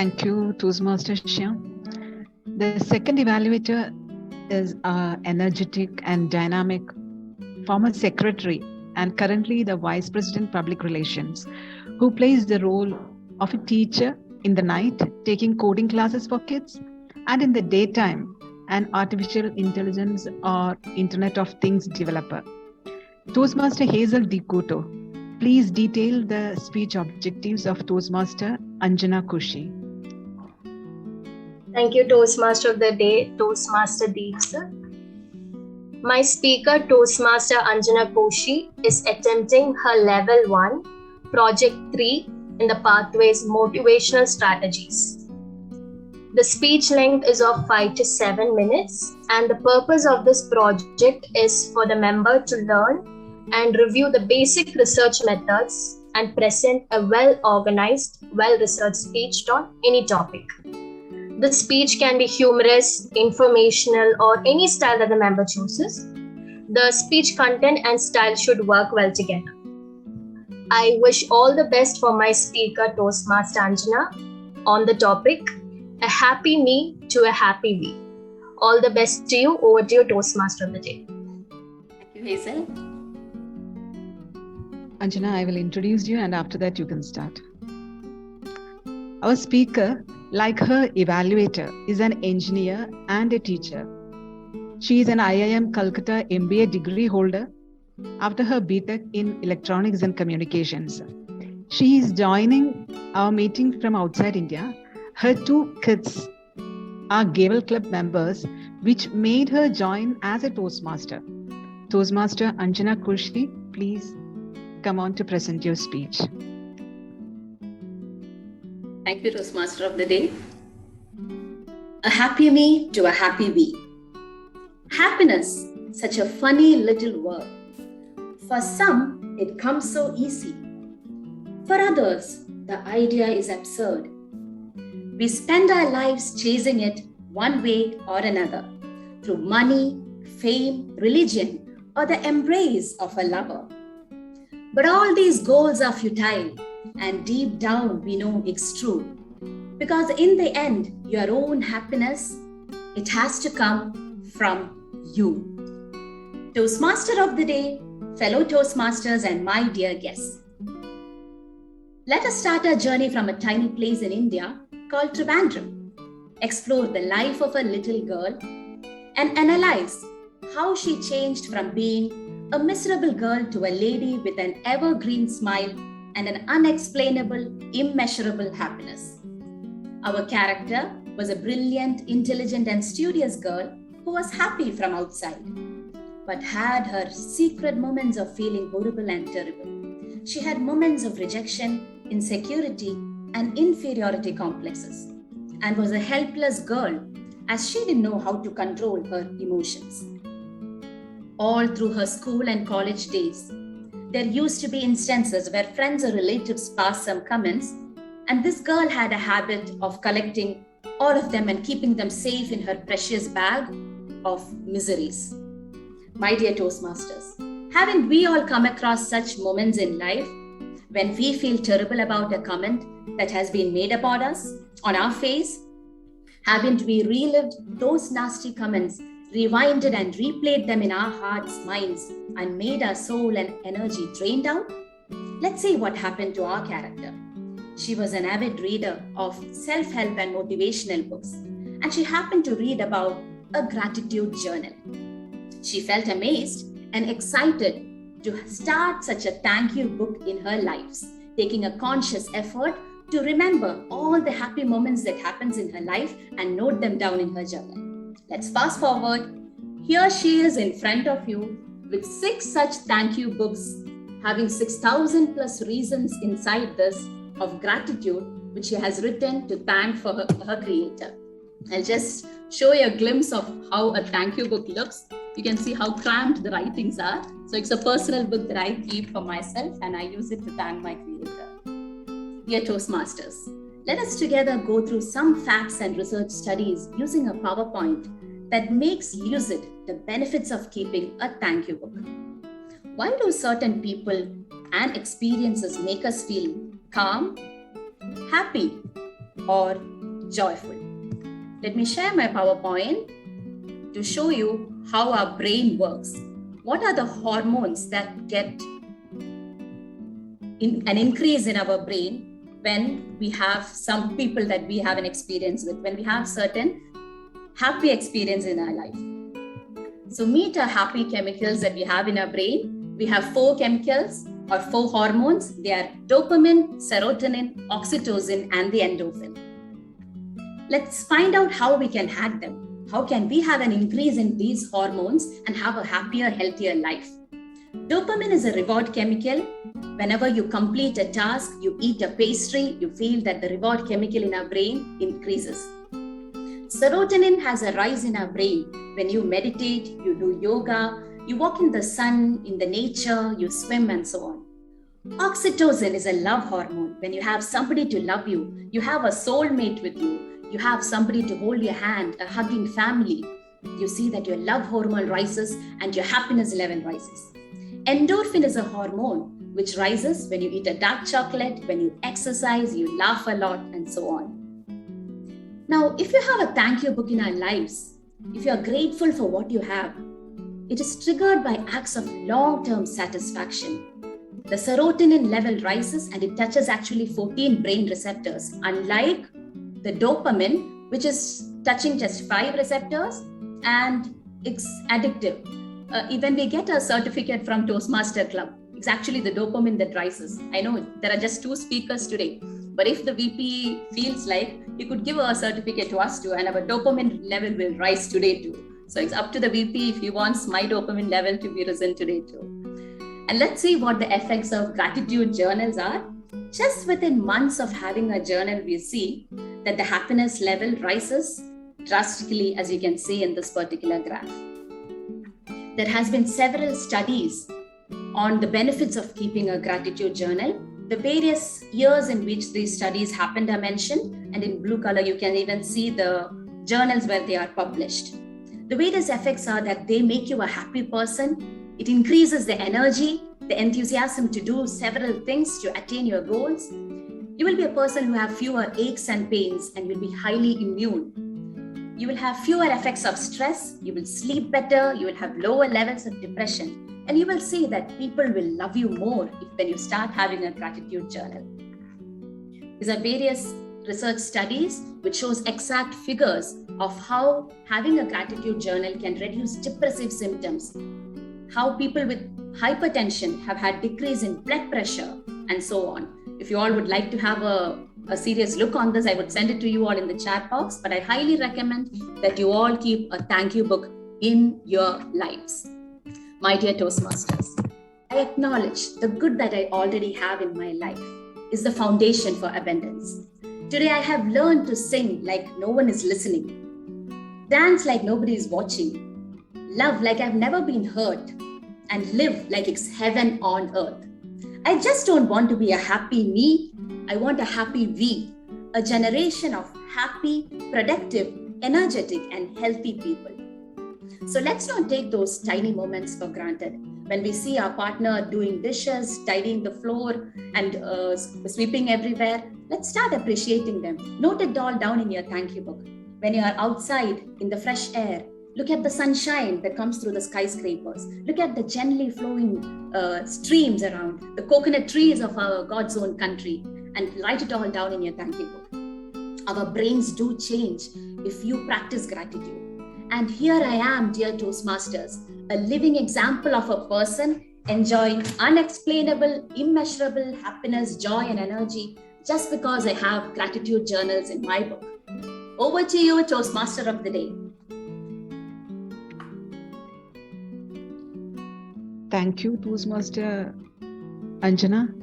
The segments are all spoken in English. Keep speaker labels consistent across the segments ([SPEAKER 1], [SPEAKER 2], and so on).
[SPEAKER 1] Thank you, Toastmaster Shyam. The second evaluator is our energetic and dynamic former secretary and currently the Vice President Public Relations, who plays the role of a teacher in the night, taking coding classes for kids, and in the daytime, an artificial intelligence or Internet of Things developer. Toastmaster Hazel Dikuto, please detail the speech objectives of Toastmaster Anjana Kushi.
[SPEAKER 2] Thank you, Toastmaster of the Day, Toastmaster Deepsa. My speaker, Toastmaster Anjana Koshi, is attempting her Level 1, Project 3 in the Pathways Motivational Strategies. The speech length is of 5 to 7 minutes, and the purpose of this project is for the member to learn and review the basic research methods and present a well-organized, well-researched speech on any topic. The speech can be humorous, informational, or any style that the member chooses. The speech content and style should work well together. I wish all the best for my speaker, Toastmaster Anjana, on the topic, a happy me to a happy we. All the best to you. Over to you, Toastmaster of the Day.
[SPEAKER 3] Thank you, Hazel.
[SPEAKER 1] Anjana, I will introduce you and after that you can start. Our speaker, like her evaluator, is an engineer and a teacher. She is an IIM Calcutta MBA degree holder after her BTech in Electronics and Communications. She is joining our meeting from outside India. Her 2 kids are Gavel Club members, which made her join as a Toastmaster. Toastmaster Anjana Kushi, please come on to present your speech.
[SPEAKER 3] Thank you, Toastmaster of the Day. A happy me to a happy we. Happiness, such a funny little word. For some, it comes so easy. For others, the idea is absurd. We spend our lives chasing it one way or another, through money, fame, religion, or the embrace of a lover. But all these goals are futile, and deep down we know it's true. Because in the end, your own happiness, it has to come from you. Toastmaster of the Day, fellow Toastmasters and my dear guests. Let us start our journey from a tiny place in India called Trivandrum. Explore the life of a little girl and analyze how she changed from being a miserable girl to a lady with an evergreen smile and an unexplainable, immeasurable happiness. Our character was a brilliant, intelligent, and studious girl who was happy from outside, but had her secret moments of feeling horrible and terrible. She had moments of rejection, insecurity, and inferiority complexes, and was a helpless girl as she didn't know how to control her emotions. All through her school and college days, there used to be instances where friends or relatives passed some comments, and this girl had a habit of collecting all of them and keeping them safe in her precious bag of miseries. My dear Toastmasters, haven't we all come across such moments in life when we feel terrible about a comment that has been made about us on our face? Haven't we relived those nasty comments, rewinded and replayed them in our hearts, minds, and made our soul and energy drained out? Let's see what happened to our character. She was an avid reader of self-help and motivational books, and she happened to read about a gratitude journal. She felt amazed and excited to start such a thank you book in her lives, taking a conscious effort to remember all the happy moments that happens in her life and note them down in her journal. Let's fast forward. Here she is in front of you with 6 such thank you books, having 6,000 plus reasons inside this of gratitude, which she has written to thank for her creator. I'll just show you a glimpse of how a thank you book looks. You can see how cramped the writings are. So it's a personal book that I keep for myself and I use it to thank my creator. Dear Toastmasters, let us together go through some facts and research studies using a PowerPoint that makes lucid the benefits of keeping a thank you book. Why do certain people and experiences make us feel calm, happy, or joyful. Let me share my PowerPoint to show you how our brain works. What are the hormones that get an increase in our brain when we have some people that we have an experience with, when we have certain happy experience in our life? So meet our happy chemicals that we have in our brain. We have 4 chemicals or 4 hormones. They are dopamine, serotonin, oxytocin, and the endorphin. Let's find out how we can hack them. How can we have an increase in these hormones and have a happier, healthier life? Dopamine is a reward chemical. Whenever you complete a task, you eat a pastry, you feel that the reward chemical in our brain increases. Serotonin has a rise in our brain when you meditate, you do yoga, you walk in the sun, in the nature, you swim, and so on. Oxytocin is a love hormone. When you have somebody to love you, you have a soulmate with you, you have somebody to hold your hand, a hugging family, you see that your love hormone rises and your happiness level rises. Endorphin is a hormone which rises when you eat a dark chocolate, when you exercise, you laugh a lot, and so on. Now, if you have a thank you book in our lives, if you are grateful for what you have, it is triggered by acts of long-term satisfaction. The serotonin level rises and it touches actually 14 brain receptors, unlike the dopamine, which is touching just 5 receptors, and it's addictive. Even we get a certificate from Toastmaster Club. It's actually the dopamine that rises. I know there are just 2 speakers today, but if the VP feels like, he could give a certificate to us too, and our dopamine level will rise today too. So it's up to the VP if he wants my dopamine level to be risen today too. And let's see what the effects of gratitude journals are. Just within months of having a journal, we see that the happiness level rises drastically, as you can see in this particular graph. There has been several studies on the benefits of keeping a gratitude journal. The various years in which these studies happened are mentioned, and in blue color you can even see the journals where they are published. The various effects are that they make you a happy person. It increases the energy, the enthusiasm to do several things to attain your goals. You will be a person who have fewer aches and pains, and you'll be highly immune. You will have fewer effects of stress, you will sleep better, you will have lower levels of depression, and you will see that people will love you more when you start having a gratitude journal. These are various research studies which shows exact figures of how having a gratitude journal can reduce depressive symptoms, how people with hypertension have had decrease in blood pressure, and so on. If you all would like to have a serious look on this, I would send it to you all in the chat box, but I highly recommend that you all keep a thank you book in your lives. My dear Toastmasters, I acknowledge the good that I already have in my life is the foundation for abundance. Today I have learned to sing like no one is listening, dance like nobody is watching, love like I've never been hurt, and live like it's heaven on earth. I just don't want to be a happy me, I want a happy we, a generation of happy, productive, energetic, and healthy people. So let's not take those tiny moments for granted. When we see our partner doing dishes, tidying the floor, and sweeping everywhere, let's start appreciating them. Note it all down in your thank you book. When you are outside in the fresh air, look at the sunshine that comes through the skyscrapers. Look at the gently flowing streams around, the coconut trees of our God's own country, and write it all down in your thank you book. Our brains do change if you practice gratitude. And here I am, dear Toastmasters, a living example of a person enjoying unexplainable, immeasurable happiness, joy, and energy just because I have gratitude journals in my book. Over to you, Toastmaster of the Day.
[SPEAKER 1] Thank you, Toastmaster Anjana.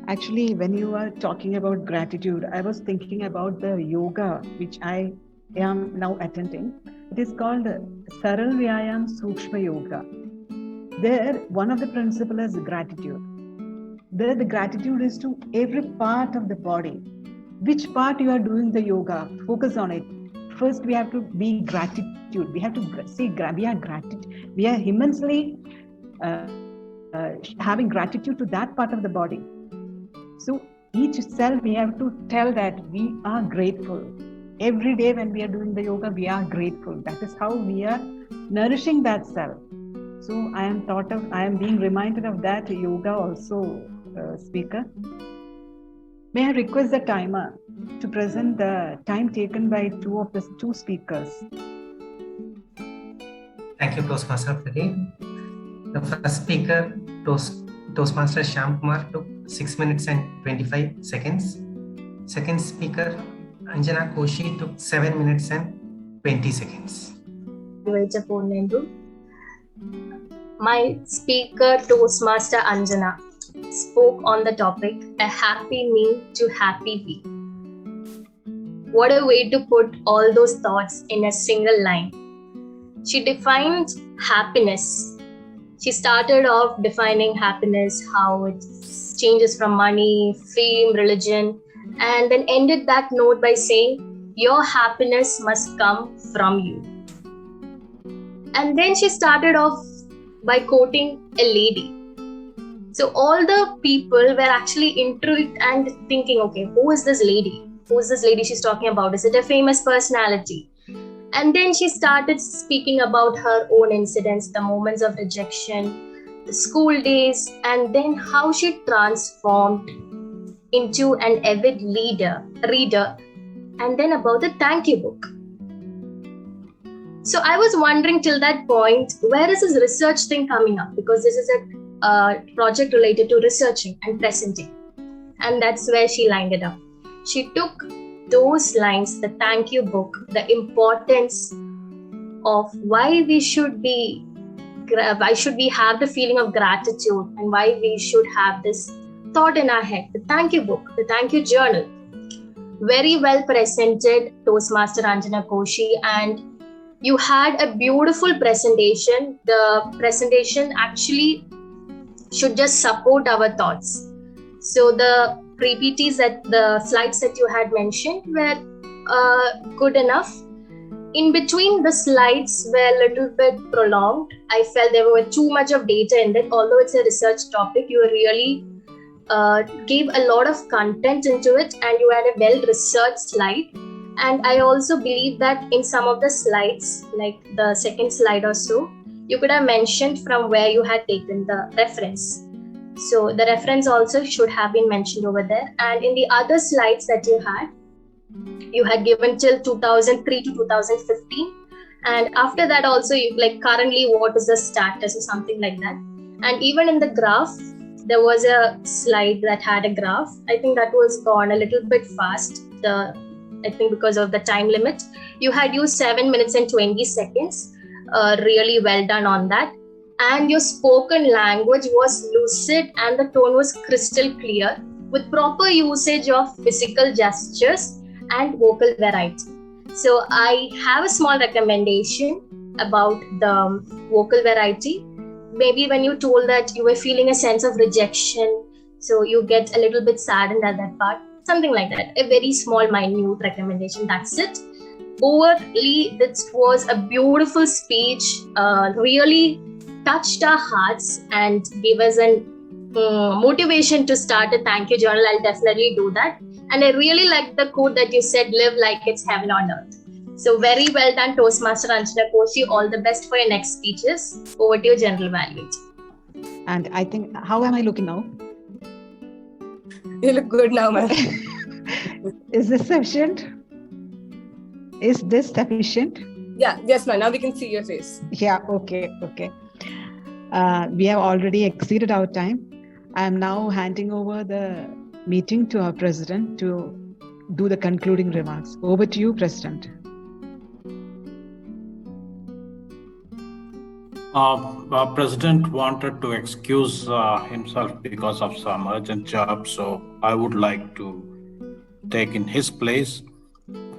[SPEAKER 1] Actually, when you are talking about gratitude, I was thinking about the yoga which I am now attending. It is called Saral Vyayam Sukshma Yoga. There, one of the principles is gratitude. There, the gratitude is to every part of the body. Which part you are doing the yoga, focus on it. First, we have to be gratitude. We have to see, we are gratitude. We are immensely having gratitude to that part of the body. So each self, we have to tell that we are grateful. every day when we are doing the yoga, we are grateful. That is how we are nourishing that self. So I am being reminded of that yoga also, speaker. May I request the timer to present the time taken by two speakers.
[SPEAKER 4] Thank you, Toastmaster of the day. The first speaker, Toastmaster Shyam Kumar, took 6 minutes and 25 seconds. Second speaker, Anjana Koshi, took 7 minutes and 20 seconds.
[SPEAKER 2] My speaker, Toastmaster Anjana, spoke on the topic, a happy me to happy we. What a way to put all those thoughts in a single line. She defined happiness. She started off defining happiness, how it changes from money, fame, religion, and then ended that note by saying, your happiness must come from you. And then she started off by quoting a lady. So all the people were actually intrigued and thinking, okay, who is this lady? Who is this lady she's talking about? Is it a famous personality? And then she started speaking about her own incidents, the moments of rejection, the school days, and then how she transformed into an avid reader, and then about the thank you book. So I was wondering till that point, where is this research thing coming up? Because this is a project related to researching and presenting. And that's where she lined it up. She took those lines, the thank you book, the importance of why we should have the feeling of gratitude and why we should have this thought in our head, the thank you book, the thank you journal. Very well presented, Toastmaster Anjana Koshi, and you had a beautiful presentation. The presentation actually should just support our thoughts. So the PPTs, the slides that you had mentioned were good enough. In between, the slides were a little bit prolonged. I felt there were too much of data in it. Although it's a research topic, you really gave a lot of content into it, and you had a well-researched slide. And I also believe that in some of the slides, like the second slide or so, you could have mentioned from where you had taken the reference. So the reference also should have been mentioned over there. And in the other slides that you had given till 2003 to 2015. And after that also, you, like currently what is the status or something like that. And even in the graph, there was a slide that had a graph. I think that was gone a little bit fast. I think because of the time limit. You had used 7 minutes and 20 seconds. Really well done on that. And your spoken language was lucid and the tone was crystal clear with proper usage of physical gestures and vocal variety. So I have a small recommendation about the vocal variety. Maybe when you told that you were feeling a sense of rejection, so you get a little bit saddened at that part, something like that. A very small, minute recommendation, that's it. Overly, this was a beautiful speech, really touched our hearts and gave us a motivation to start a thank you journal. I'll definitely do that. And I really like the quote that you said, live like it's heaven on earth. So very well done, Toastmaster Anjana Koshi. All the best for your next speeches. Over to your general evaluate.
[SPEAKER 1] And I think, how am I looking now?
[SPEAKER 5] You look good now, ma'am.
[SPEAKER 1] Is this sufficient? Is this sufficient?
[SPEAKER 5] Yeah, yes, ma'am. Now we can see your face.
[SPEAKER 1] Yeah, okay. We have already exceeded our time. I am now handing over the meeting to our president to do the concluding remarks. Over to you, President.
[SPEAKER 6] President wanted to excuse himself because of some urgent job, so I would like to take in his place.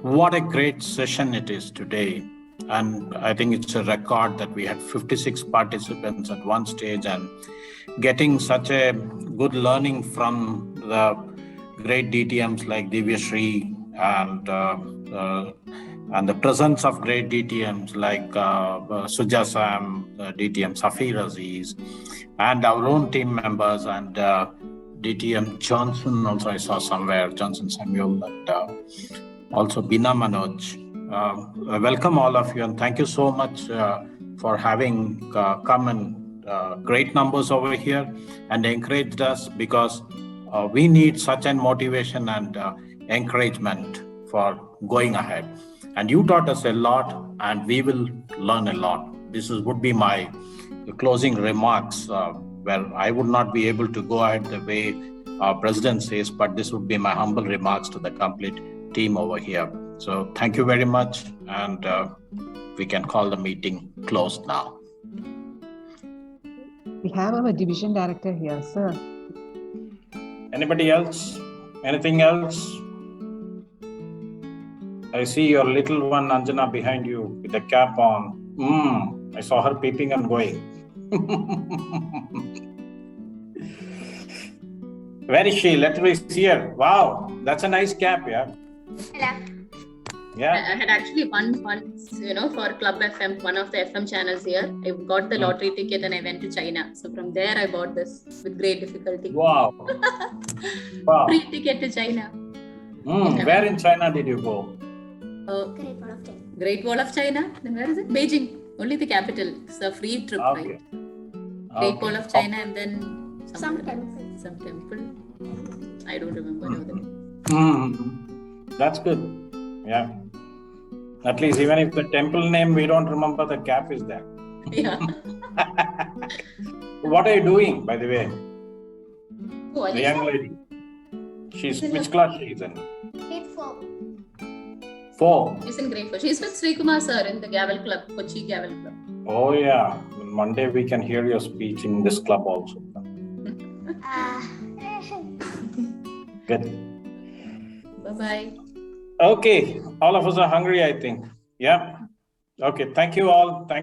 [SPEAKER 6] What a great session it is today. And I think it's a record that we had 56 participants at one stage, and getting such a good learning from the great DTMs like Divyashree and the presence of great DTMs like Suja Sam, DTM Safir Aziz, and our own team members, and DTM Johnson also I saw somewhere, Johnson Samuel. also Bina Manoj. Welcome all of you, and thank you so much for having come in great numbers over here and encouraged us, because we need such an motivation and encouragement for going ahead. And you taught us a lot, and we will learn a lot. This would be my closing remarks, where I would not be able to go ahead the way our president says, but this would be my humble remarks to the complete team over here. So thank you very much, and we can call the meeting closed now.
[SPEAKER 1] We have our division director here, sir.
[SPEAKER 6] Anybody else? Anything else? I see your little one, Anjana, behind you with the cap on. I saw her peeping and going. Where is she? Let me see her. Wow, that's a nice cap, yeah.
[SPEAKER 3] Hello.
[SPEAKER 6] Yeah.
[SPEAKER 3] I had actually won once, for Club FM, one of the FM channels here. I got the lottery ticket and I went to China. So from there, I bought this with great difficulty.
[SPEAKER 6] Wow. Wow.
[SPEAKER 3] Free ticket to China.
[SPEAKER 6] Where in China did you go?
[SPEAKER 3] Great Wall of China. Great Wall of China? Then where is it? Beijing. Only the capital. It's a free trip, right? Great Wall of China and then some temple. I don't remember now the name.
[SPEAKER 6] That's good. Yeah. At least even if the temple name we don't remember, the cap is there.
[SPEAKER 3] Yeah.
[SPEAKER 6] What are you doing, by the way?
[SPEAKER 3] Oh,
[SPEAKER 6] The young lady. Which class she is in?
[SPEAKER 2] Grade 4.
[SPEAKER 6] 4.
[SPEAKER 3] She's in grade 4. She's with Sri Kumar sir in the Gavel Club, Kochi Gavel Club.
[SPEAKER 6] Oh yeah. Monday we can hear your speech in this club also. Good.
[SPEAKER 3] Bye-bye.
[SPEAKER 6] Okay. All of us are hungry, I think. Yeah. Okay. Thank you all. Thank